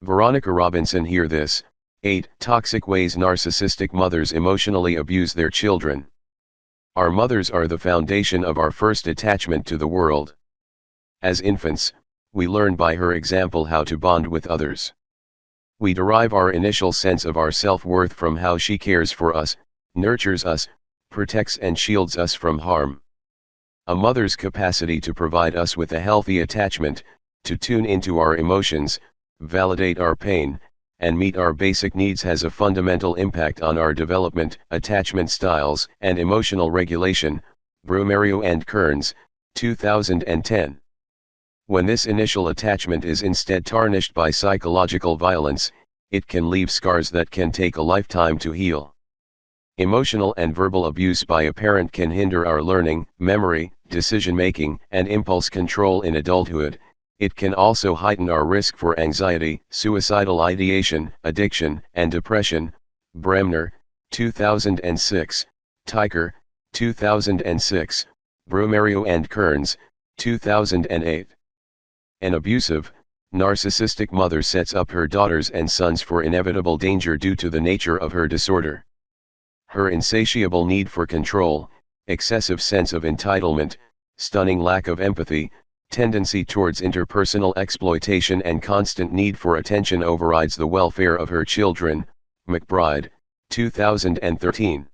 Veronica Robinson. Hear this. 8 Toxic ways narcissistic mothers emotionally abuse their children. Our mothers are the foundation of our first attachment to the world. As infants, we learn by her example how to bond with others. We derive our initial sense of our self-worth from how she cares for us, nurtures us, protects and shields us from harm. A mother's capacity to provide us with a healthy attachment, to tune into our emotions, validate our pain, and meet our basic needs has a fundamental impact on our development, attachment styles, and emotional regulation. Brumerio and Kearns, 2010. When this initial attachment is instead tarnished by psychological violence, it can leave scars that can take a lifetime to heal. Emotional and verbal abuse by a parent can hinder our learning, memory, decision-making, and impulse control in adulthood. It can also heighten our risk for anxiety, suicidal ideation, addiction, and depression. Bremner, 2006, Teicher, 2006, Brumerio and Kearns, 2008. An abusive, narcissistic mother sets up her daughters and sons for inevitable danger due to the nature of her disorder. Her insatiable need for control, excessive sense of entitlement, stunning lack of empathy, tendency towards interpersonal exploitation and constant need for attention overrides the welfare of her children. McBride, 2013.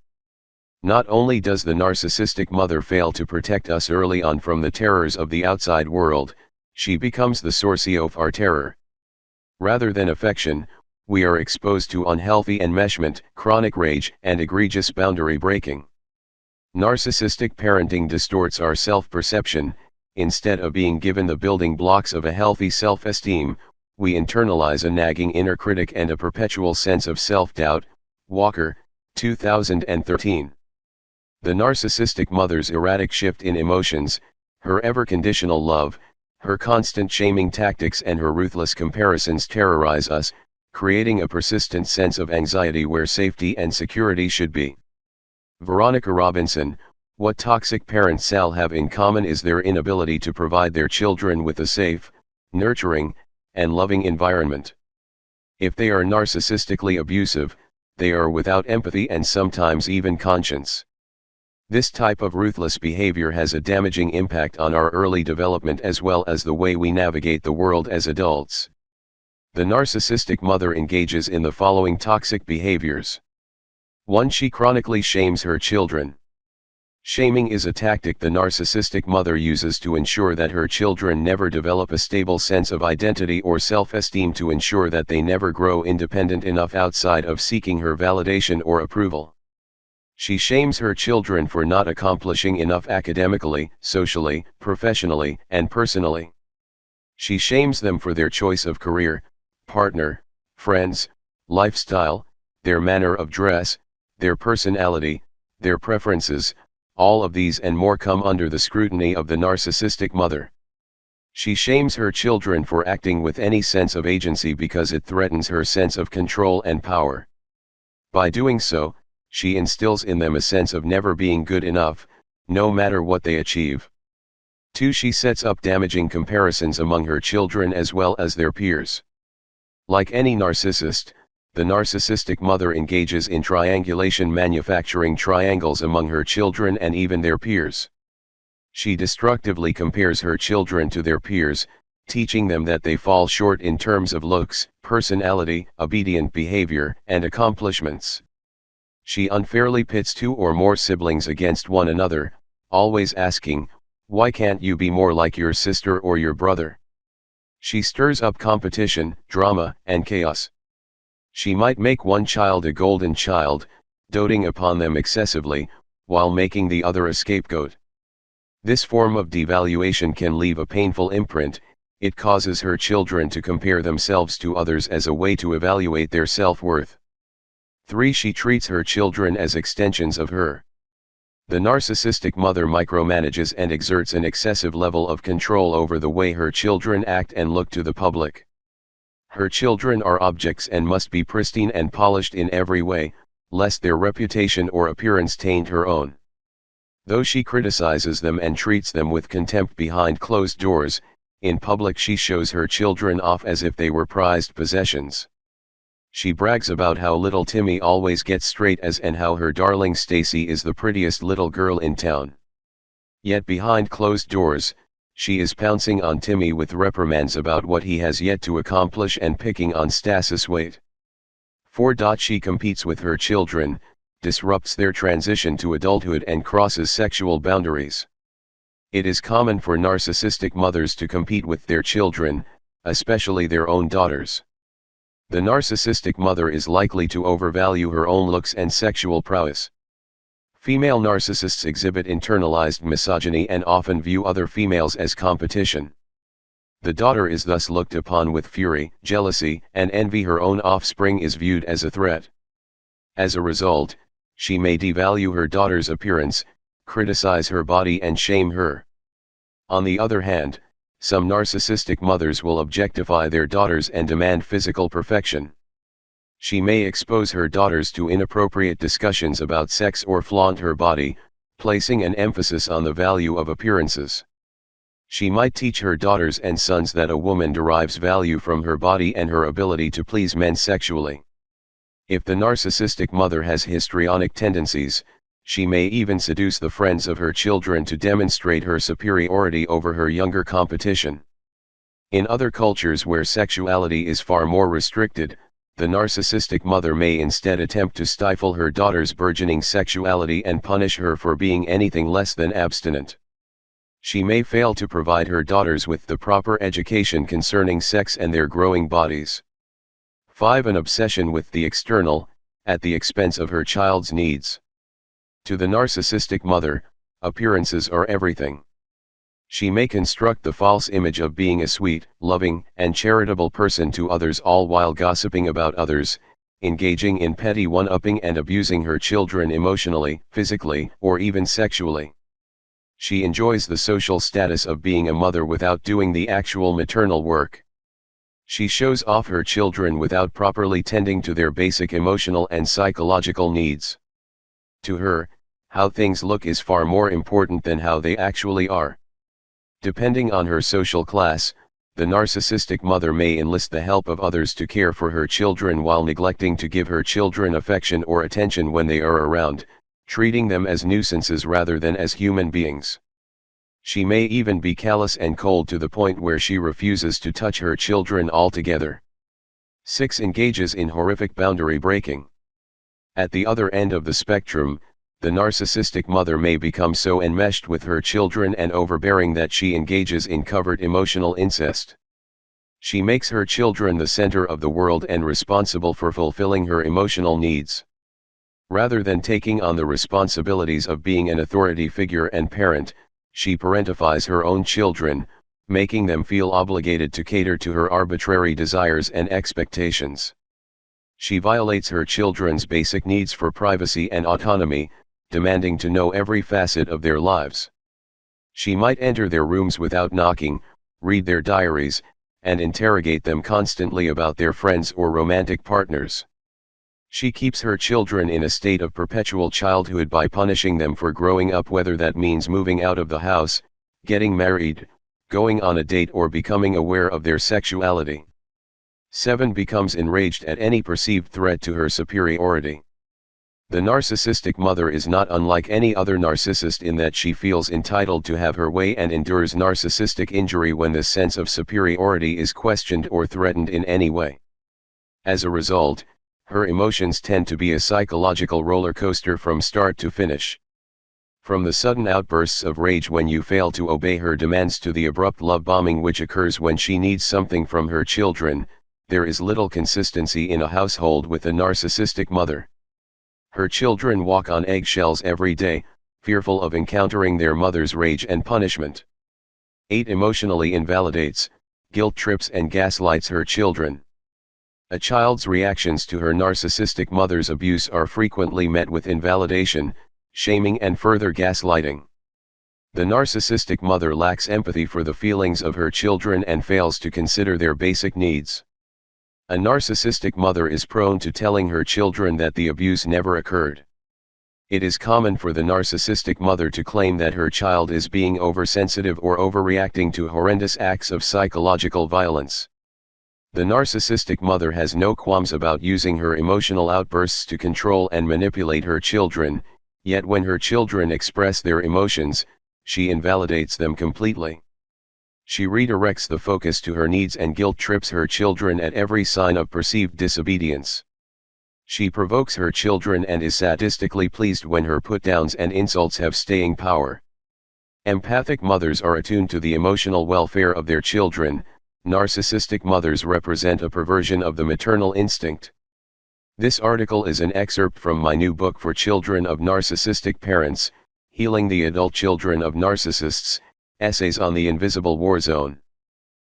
Not only does the narcissistic mother fail to protect us early on from the terrors of the outside world, she becomes the source of our terror. Rather than affection, we are exposed to unhealthy enmeshment, chronic rage, and egregious boundary breaking. Narcissistic parenting distorts our self-perception. Instead of being given the building blocks of a healthy self-esteem, we internalize a nagging inner critic and a perpetual sense of self-doubt. Walker, 2013. The narcissistic mother's erratic shift in emotions, her ever-conditional love, her constant shaming tactics and her ruthless comparisons terrorize us, creating a persistent sense of anxiety where safety and security should be. Veronica Robinson. What toxic parents all have in common is their inability to provide their children with a safe, nurturing, and loving environment. If they are narcissistically abusive, they are without empathy and sometimes even conscience. This type of ruthless behavior has a damaging impact on our early development as well as the way we navigate the world as adults. The narcissistic mother engages in the following toxic behaviors. 1. She chronically shames her children. Shaming is a tactic the narcissistic mother uses to ensure that her children never develop a stable sense of identity or self-esteem, to ensure that they never grow independent enough outside of seeking her validation or approval. She shames her children for not accomplishing enough academically, socially, professionally, and personally. She shames them for their choice of career, partner, friends, lifestyle, their manner of dress, their personality, their preferences. All of these and more come under the scrutiny of the narcissistic mother. She shames her children for acting with any sense of agency because it threatens her sense of control and power. By doing so, she instills in them a sense of never being good enough, no matter what they achieve. 2. She sets up damaging comparisons among her children as well as their peers. Like any narcissist, the narcissistic mother engages in triangulation, manufacturing triangles among her children and even their peers. She destructively compares her children to their peers, teaching them that they fall short in terms of looks, personality, obedient behavior, and accomplishments. She unfairly pits 2 or more siblings against one another, always asking, "Why can't you be more like your sister or your brother?" She stirs up competition, drama, and chaos. She might make one child a golden child, doting upon them excessively, while making the other a scapegoat. This form of devaluation can leave a painful imprint. It causes her children to compare themselves to others as a way to evaluate their self-worth. 3. She treats her children as extensions of her. The narcissistic mother micromanages and exerts an excessive level of control over the way her children act and look to the public. Her children are objects and must be pristine and polished in every way, lest their reputation or appearance taint her own. Though she criticizes them and treats them with contempt behind closed doors, In public she shows her children off as if they were prized possessions. She brags about how little Timmy always gets straight A's and how her darling Stacy is the prettiest little girl in town. Yet behind closed doors, she is pouncing on Timmy with reprimands about what he has yet to accomplish and picking on Stas's weight. 4. She competes with her children, disrupts their transition to adulthood and crosses sexual boundaries. It is common for narcissistic mothers to compete with their children, especially their own daughters. The narcissistic mother is likely to overvalue her own looks and sexual prowess. Female narcissists exhibit internalized misogyny and often view other females as competition. The daughter is thus looked upon with fury, jealousy, and envy. Her own offspring is viewed as a threat. As a result, she may devalue her daughter's appearance, criticize her body and shame her. On the other hand, some narcissistic mothers will objectify their daughters and demand physical perfection. She may expose her daughters to inappropriate discussions about sex or flaunt her body, placing an emphasis on the value of appearances. She might teach her daughters and sons that a woman derives value from her body and her ability to please men sexually. If the narcissistic mother has histrionic tendencies, she may even seduce the friends of her children to demonstrate her superiority over her younger competition. In other cultures where sexuality is far more restricted, the narcissistic mother may instead attempt to stifle her daughter's burgeoning sexuality and punish her for being anything less than abstinent. She may fail to provide her daughters with the proper education concerning sex and their growing bodies. 5. An obsession with the external, at the expense of her child's needs. To the narcissistic mother, appearances are everything. She may construct the false image of being a sweet, loving, and charitable person to others, all while gossiping about others, engaging in petty one-upping and abusing her children emotionally, physically, or even sexually. She enjoys the social status of being a mother without doing the actual maternal work. She shows off her children without properly tending to their basic emotional and psychological needs. To her, how things look is far more important than how they actually are. Depending on her social class, the narcissistic mother may enlist the help of others to care for her children while neglecting to give her children affection or attention when they are around, treating them as nuisances rather than as human beings. She may even be callous and cold to the point where she refuses to touch her children altogether. 6. Engages in horrific boundary breaking. At the other end of the spectrum, the narcissistic mother may become so enmeshed with her children and overbearing that she engages in covert emotional incest. She makes her children the center of the world and responsible for fulfilling her emotional needs. Rather than taking on the responsibilities of being an authority figure and parent, she parentifies her own children, making them feel obligated to cater to her arbitrary desires and expectations. She violates her children's basic needs for privacy and autonomy, demanding to know every facet of their lives. She might enter their rooms without knocking, read their diaries, and interrogate them constantly about their friends or romantic partners. She keeps her children in a state of perpetual childhood by punishing them for growing up, whether that means moving out of the house, getting married, going on a date, or becoming aware of their sexuality. 7. Becomes enraged at any perceived threat to her superiority. The narcissistic mother is not unlike any other narcissist in that she feels entitled to have her way and endures narcissistic injury when the sense of superiority is questioned or threatened in any way. As a result, her emotions tend to be a psychological roller coaster from start to finish. From the sudden outbursts of rage when you fail to obey her demands to the abrupt love bombing which occurs when she needs something from her children, there is little consistency in a household with a narcissistic mother. Her children walk on eggshells every day, fearful of encountering their mother's rage and punishment. 8. Emotionally invalidates, guilt trips and gaslights her children. A child's reactions to her narcissistic mother's abuse are frequently met with invalidation, shaming and further gaslighting. The narcissistic mother lacks empathy for the feelings of her children and fails to consider their basic needs. A narcissistic mother is prone to telling her children that the abuse never occurred. It is common for the narcissistic mother to claim that her child is being oversensitive or overreacting to horrendous acts of psychological violence. The narcissistic mother has no qualms about using her emotional outbursts to control and manipulate her children, yet when her children express their emotions, she invalidates them completely. She redirects the focus to her needs and guilt-trips her children at every sign of perceived disobedience. She provokes her children and is sadistically pleased when her put-downs and insults have staying power. Empathic mothers are attuned to the emotional welfare of their children. Narcissistic mothers represent a perversion of the maternal instinct. This article is an excerpt from my new book for children of narcissistic parents, Healing the Adult Children of Narcissists, Essays on the Invisible War Zone.